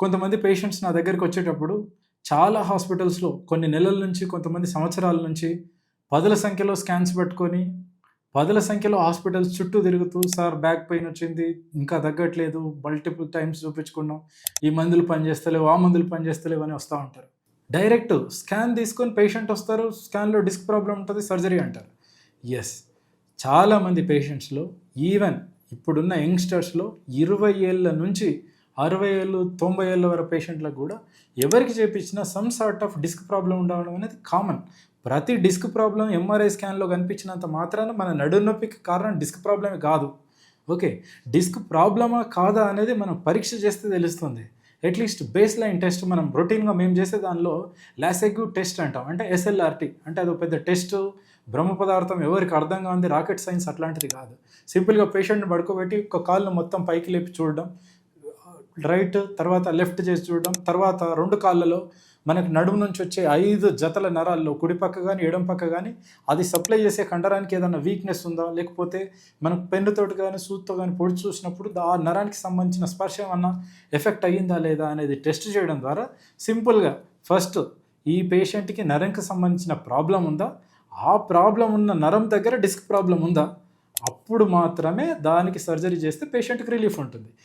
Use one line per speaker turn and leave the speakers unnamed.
కొంతమంది పేషెంట్స్ నా దగ్గరికి వచ్చేటప్పుడు చాలా హాస్పిటల్స్‌లో కొన్ని నెలల నుంచి, కొంతమంది సంవత్సరాల నుంచి పదుల సంఖ్యలో స్కాన్స్ పెట్టుకొని, పదుల సంఖ్యలో హాస్పిటల్స్ చుట్టూ తిరుగుతూ, "సార్ బ్యాక్ పెయిన్ వచ్చింది. ఇంకా తగ్గట్లేదు. మల్టిపుల్ టైమ్స్ చూపించుకున్నాం. ఈ మందులు పనిచేస్తలేవు, ఆ మందులు పనిచేస్తలేవు" అని వస్తా ఉంటారు. డైరెక్ట్ స్కాన్ తీసుకొని పేషెంట్ వస్తారు. స్కాన్‌లో డిస్క్ ప్రాబ్లమ్ ఉంటది. సర్జరీ అంటారు. యెస్. చాలామంది పేషెంట్స్‌లో ఈవెన్ ఇప్పుడున్న యంగ్‌స్టర్స్‌లో 20 ఏళ్ల నుంచి 60 ఏళ్ళు, 90 ఏళ్ళ వరకు పేషెంట్లకు కూడా ఎవరికి చేపించినా some sort of disc problem ఉండడం అనేది కామన్. ప్రతి డిస్క్ ప్రాబ్లం ఎంఆర్ఐ స్కాన్‌లో కనిపించినంత మాత్రాన మన నడుము నొప్పికి కారణం డిస్క్ ప్రాబ్లమే కాదు. ఓకే. డిస్క్ ప్రాబ్లమా కాదా అనేది మనం పరీక్ష చేస్తే తెలుస్తుంది. అట్లీస్ట్ బేస్ లైన్ టెస్ట్ మనం రొటీన్‌గా మేము చేసే దానిలో లాసెగ్యూ టెస్ట్ అంటాం. అంటే ఎస్ఎల్ఆర్‌టి అంటే అదో పెద్ద టెస్ట్, బ్రహ్మ పదార్థం ఎవరికి అర్థం కానిది, రాకెట్ సైన్స్ అట్లాంటిది కాదు. సింపుల్‌గా పేషెంట్‌ని పడుకోబెట్టి ఒక కాలుని మొత్తం పైకి లేపి చూడడం, రైట్ తర్వాత లెఫ్ట్ చేసి చూడడం, తర్వాత 2 కాళ్ళలో మనకు నడుము నుంచి వచ్చే 5 జతల నరాల్లో కుడి పక్క గానీ, ఎడమ పక్క గానీ అది సప్లై చేసే కండరానికి ఏదైనా వీక్‌నెస్ ఉందా? లేకపోతే మనం పెన్నుతోటి గానీ, సూదితో గానీ పొడిచి చూసినప్పుడు ఆ నరానికి సంబంధించిన స్పర్శ ఏమన్నా ఎఫెక్ట్ అయ్యిందా లేదా అనేది టెస్ట్ చేయడం ద్వారా సింపుల్‌గా ఫస్ట్ ఈ పేషెంట్‌కి నరంకి సంబంధించిన ప్రాబ్లమ్ ఉందా? ఆ ప్రాబ్లమ్ ఉన్న నరం దగ్గర డిస్క్ ప్రాబ్లమ్ ఉందా? అప్పుడు మాత్రమే దానికి సర్జరీ చేస్తే పేషెంట్‌కి రిలీఫ్ ఉంటుంది.